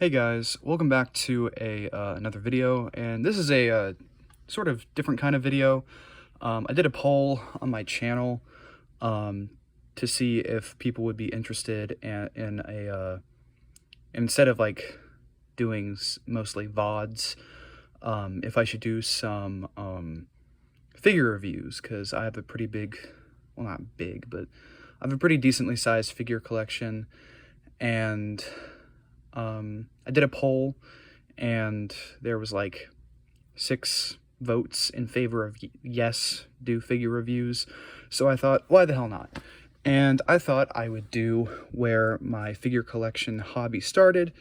Hey guys, welcome back to another video, and this is a sort of different kind of video. I did a poll on my channel to see if people would be interested in instead of like doing mostly VODs, if I should do some figure reviews, because I have a pretty big, well, not big, but I have a pretty decently sized figure collection, and I did a poll, and there was like 6 votes in favor of yes, do figure reviews. So I thought, why the hell not? And I thought I would do where my figure collection hobby started,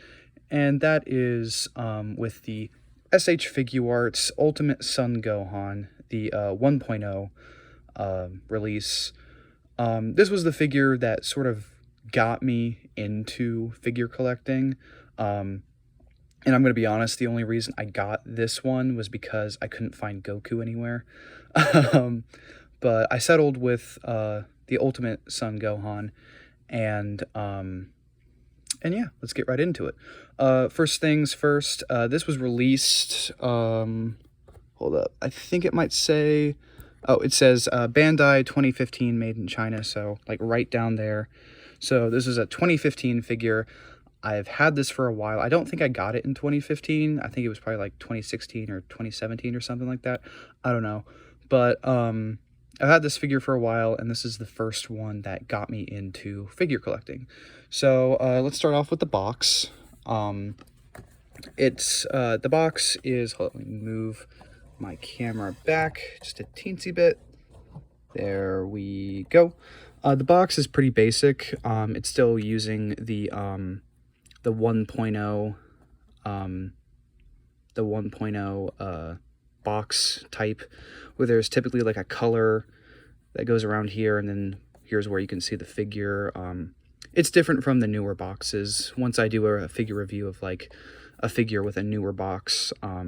and that is with the S.H.Figuarts Ultimate Sun Gohan, the 1.0 release. This was the figure that sort of got me into figure collecting, and I'm going to be honest, the only reason I got this one was because I couldn't find Goku anywhere. But I settled with the Ultimate Sun Gohan, and yeah, let's get right into it. First things first, this was released, hold up, I think it might say, oh, it says Bandai 2015 made in China, so like right down there. So this is a 2015 figure. I've had this for a while. I don't think I got it in 2015. I think it was probably like 2016 or 2017 or something like that. I don't know. But I've had this figure for a while, and this is the first one that got me into figure collecting. So let's start off with the box. The box is, hold on, let me move my camera back just a teensy bit. There we go. The box is pretty basic. It's still using the 1.0 box type, where there's typically like a color that goes around here, and then here's where you can see the figure. It's different from the newer boxes. Once I do a figure review of like a figure with a newer box, I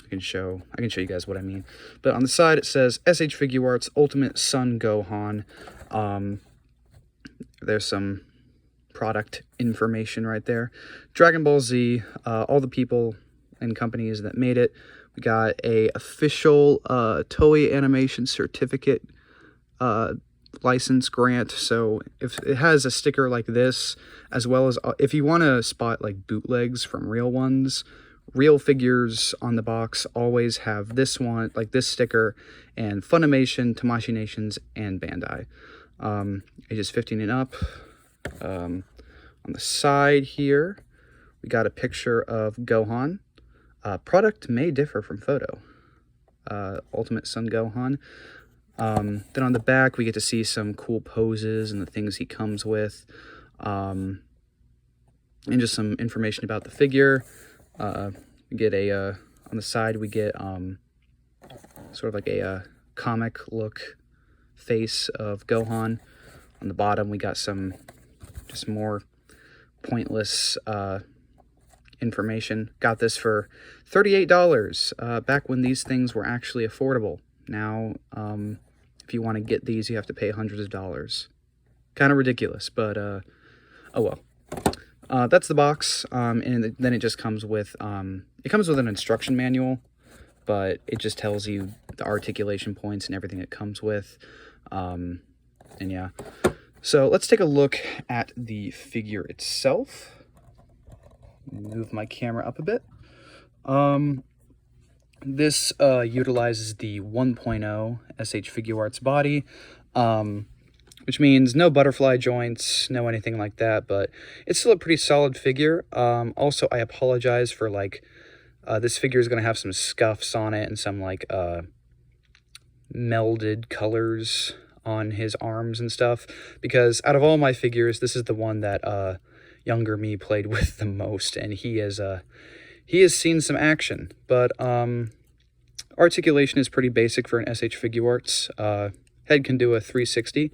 can show you guys what I mean. But on the side it says S.H.Figuarts Ultimate Sun Gohan. There's some product information right there. Dragon Ball Z, all the people and companies that made it. We got a official Toei Animation certificate license grant. So if it has a sticker like this, as well as if you want to spot like bootlegs from real ones, real figures on the box always have this one, like this sticker, and Funimation, Tamashii Nations, and Bandai. Ages 15 and up. On the side here, we got a picture of Gohan. Product may differ from photo. Ultimate Sun Gohan. Then on the back, we get to see some cool poses and the things he comes with. And just some information about the figure. We get on the side, we get sort of like a comic look face of Gohan. On the bottom, we got some just more pointless information. Got this for $38 back when these things were actually affordable. Now, if you want to get these, you have to pay hundreds of dollars. Kind of ridiculous, but oh well. That's the box, and then it just comes with an instruction manual, but it just tells you the articulation points and everything it comes with, and yeah. So let's take a look at the figure itself. Move my camera up a bit. This utilizes the 1.0 S.H.Figuarts body, which means no butterfly joints, no anything like that, but it's still a pretty solid figure. Also, I apologize for, like, this figure is going to have some scuffs on it and some, like, melded colors on his arms and stuff, because out of all my figures, this is the one that younger me played with the most, and he has seen some action. But articulation is pretty basic for an S.H.Figuarts. Head can do a 360.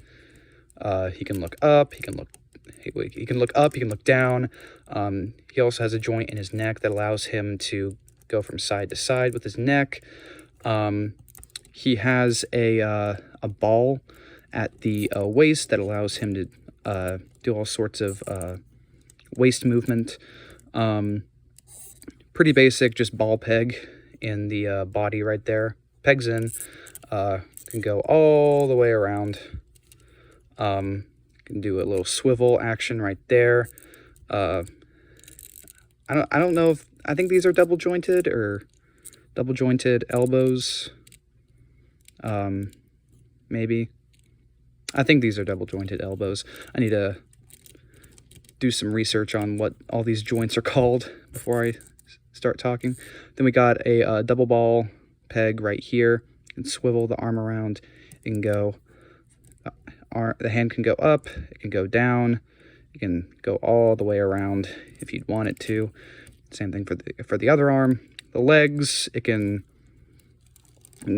He can look up, he can look up, he can look down. He also has a joint in his neck that allows him to go from side to side with his neck. He has a ball at the waist that allows him to do all sorts of waist movement. pretty basic, just ball peg in the body right there. Pegs in, can go all the way around. Can do a little swivel action right there. I don't know if, I think these are double jointed or double jointed elbows. Maybe. I think these are double jointed elbows. I need to do some research on what all these joints are called before I start talking. Then we got a double ball peg right here. You can swivel the arm around. It can go, the hand can go up, it can go down, you can go all the way around if you'd want it to. Same thing for the other arm. The legs, it can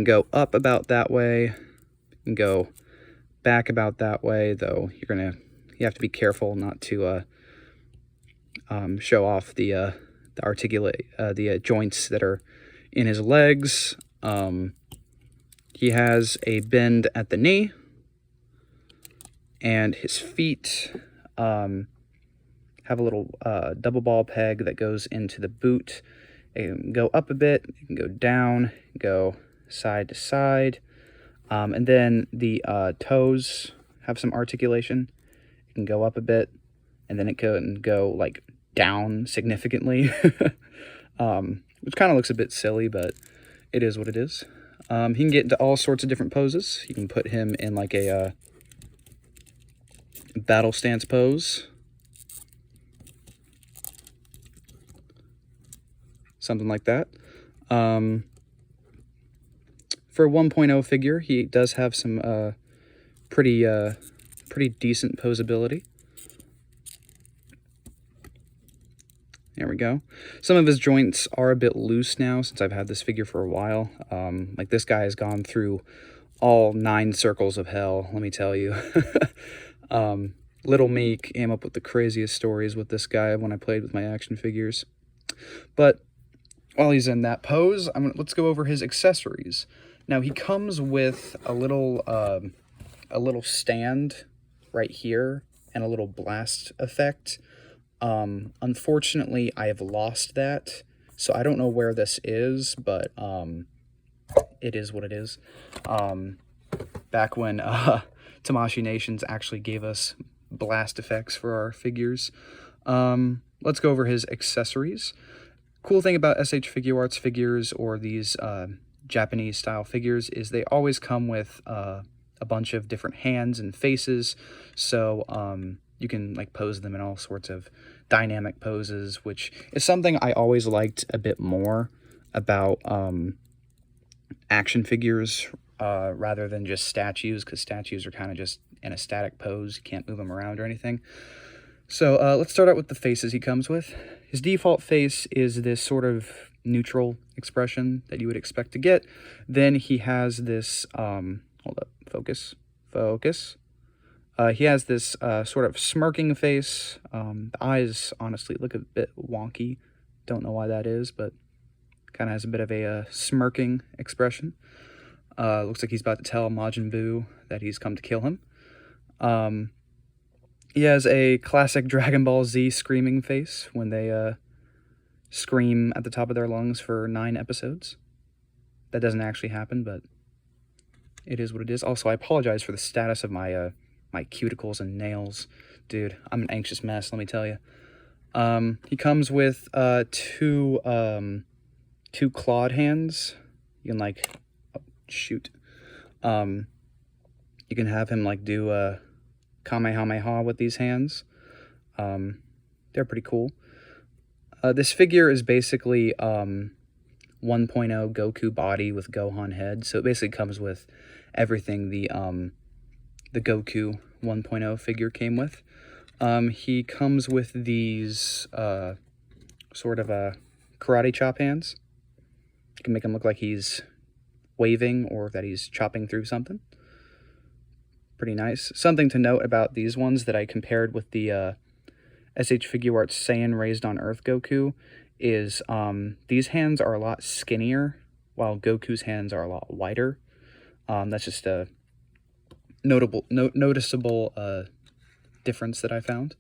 go up about that way, it can go back about that way, though you have to be careful not to show off the joints that are in his legs. He has a bend at the knee, and his feet have a little double ball peg that goes into the boot. It can go up a bit, it can go down, go side to side, and then the toes have some articulation. It can go up a bit, and then it can go like down significantly, which kind of looks a bit silly, but it is what it is. He can get into all sorts of different poses. You can put him in like a battle stance pose, something like that. For a 1.0 figure, he does have some pretty decent posability. There we go. Some of his joints are a bit loose now since I've had this figure for a while. Like this guy has gone through all 9 circles of hell, let me tell you. Little me came up with the craziest stories with this guy when I played with my action figures. But while he's in that pose, let's go over his accessories. Now he comes with a little stand right here and a little blast effect. Unfortunately, I have lost that, so I don't know where this is, but it is what it is. Back when Tamashii Nations actually gave us blast effects for our figures. Let's go over his accessories. Cool thing about S.H.Figuarts figures or these Japanese style figures is they always come with a bunch of different hands and faces, so you can like pose them in all sorts of dynamic poses, which is something I always liked a bit more about action figures rather than just statues, because statues are kind of just in a static pose. You can't move them around or anything. So let's start out with the faces he comes with. His default face is this sort of neutral expression that you would expect to get. Then he has this, hold up, focus. He has this sort of smirking face. The eyes, honestly, look a bit wonky. Don't know why that is, but kind of has a bit of a smirking expression. Looks like he's about to tell Majin Buu that he's come to kill him. He has a classic Dragon Ball Z screaming face when they scream at the top of their lungs for 9 episodes. That doesn't actually happen, but it is what it is. Also, I apologize for the status of my my cuticles and nails. Dude, I'm an anxious mess, let me tell you. He comes with two clawed hands. You can like, oh, shoot. You can have him like do a Kamehameha with these hands. They're pretty cool. This figure is basically 1.0 Goku body with Gohan head. So it basically comes with everything the Goku 1.0 figure came with. He comes with these sort of karate chop hands. You can make him look like he's waving or that he's chopping through something. Pretty nice. Something to note about these ones that I compared with the S.H.Figuarts Saiyan Raised on Earth Goku is these hands are a lot skinnier, while Goku's hands are a lot wider. That's just a noticeable difference that I found.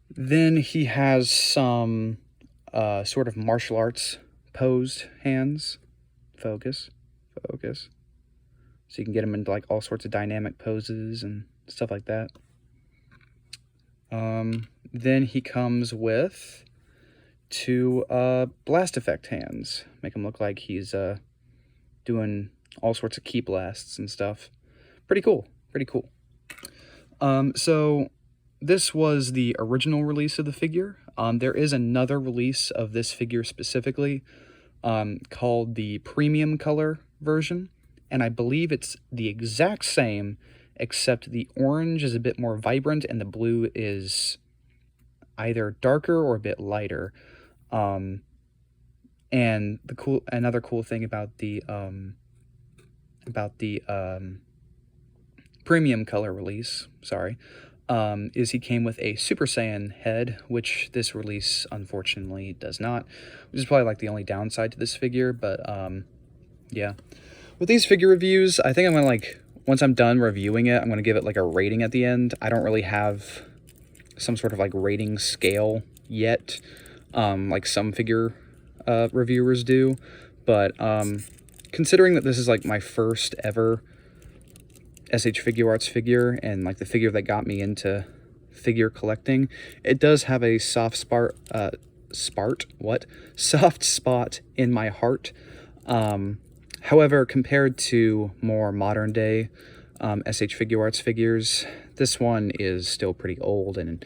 Then he has some sort of martial arts posed hands. Focus. Focus. So you can get him into like all sorts of dynamic poses and stuff like that. Then he comes with 2 blast effect hands. Make him look like he's doing all sorts of ki blasts and stuff. Pretty cool. Pretty cool. So this was the original release of the figure. There is another release of this figure specifically called the premium color version, and I believe it's the exact same, except the orange is a bit more vibrant and the blue is either darker or a bit lighter. And another cool thing about the premium color release, is he came with a Super Saiyan head, which this release unfortunately does not, which is probably like the only downside to this figure. But yeah, with these figure reviews, I think I'm gonna once I'm done reviewing it, I'm gonna give it like a rating at the end. I don't really have some sort of like rating scale yet, like some figure reviewers do, but considering that this is like my first ever S.H.Figuarts figure and like the figure that got me into figure collecting, it does have a soft spot in my heart. However, compared to more modern day S.H.Figuarts figures, this one is still pretty old and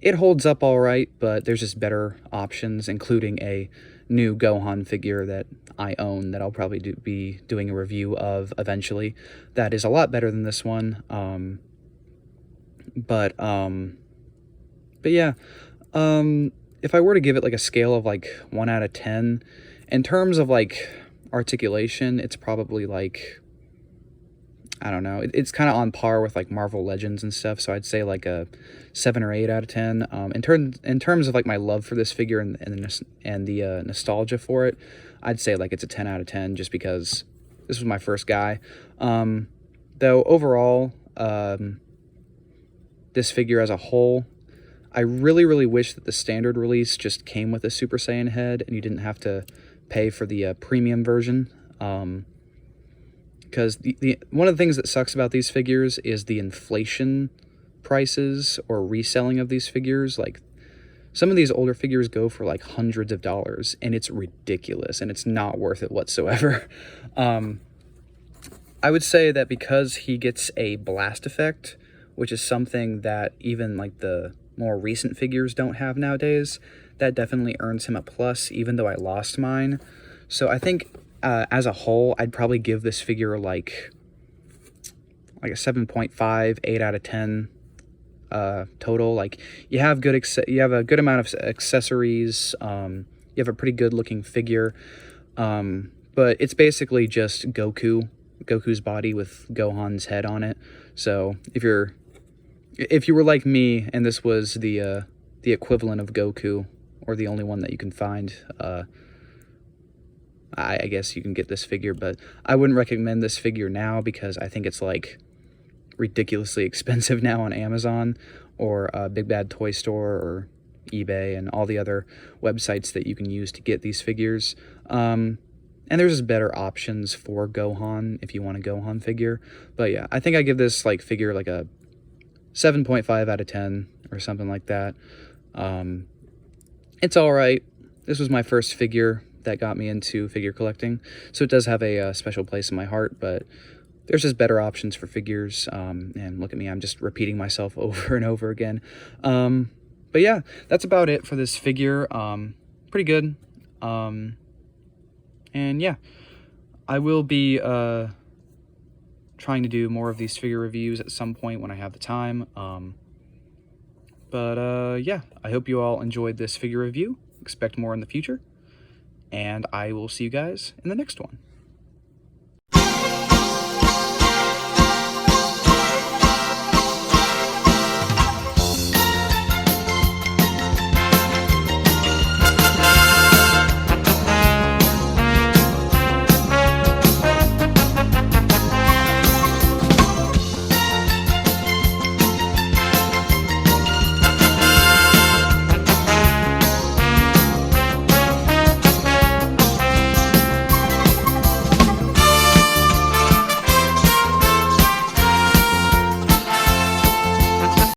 it holds up all right, but there's just better options, including a new Gohan figure that I own that I'll probably be doing a review of eventually. That is a lot better than this one. But yeah, if I were to give it like a scale of like 1 out of 10, in terms of like articulation, it's probably like, I don't know, it's kind of on par with like Marvel Legends and stuff, so I'd say like a 7 or 8 out of 10. In terms of like my love for this figure and the nostalgia for it, I'd say like it's a 10 out of 10 just because this was my first guy. Though overall, this figure as a whole, I really wish that the standard release just came with a Super Saiyan head and you didn't have to pay for the premium version. Because one of the things that sucks about these figures is the inflation prices or reselling of these figures. Like, some of these older figures go for like hundreds of dollars, and it's ridiculous, and it's not worth it whatsoever. I would say that because he gets a blast effect, which is something that even like the more recent figures don't have nowadays, that definitely earns him a plus, even though I lost mine. So I think as a whole, I'd probably give this figure like a 7.5, 8 out of 10 total. Like, you have a good amount of accessories, you have a pretty good looking figure, but it's basically just Goku's body with Gohan's head on it. So if you were like me and this was the equivalent of Goku, or the only one that you can find, I guess you can get this figure, but I wouldn't recommend this figure now because I think it's like ridiculously expensive now on Amazon or Big Bad Toy Store or eBay and all the other websites that you can use to get these figures. And there's just better options for Gohan if you want a Gohan figure. But yeah, I think I give this like figure like a 7.5 out of 10 or something like that. It's all right. This was my first figure that got me into figure collecting, so it does have a special place in my heart, but there's just better options for figures. And look at me, I'm just repeating myself over and over again. But yeah, that's about it for this figure. Pretty good. And yeah, I will be trying to do more of these figure reviews at some point when I have the time. But yeah, I hope you all enjoyed this figure review. Expect more in the future, and I will see you guys in the next one.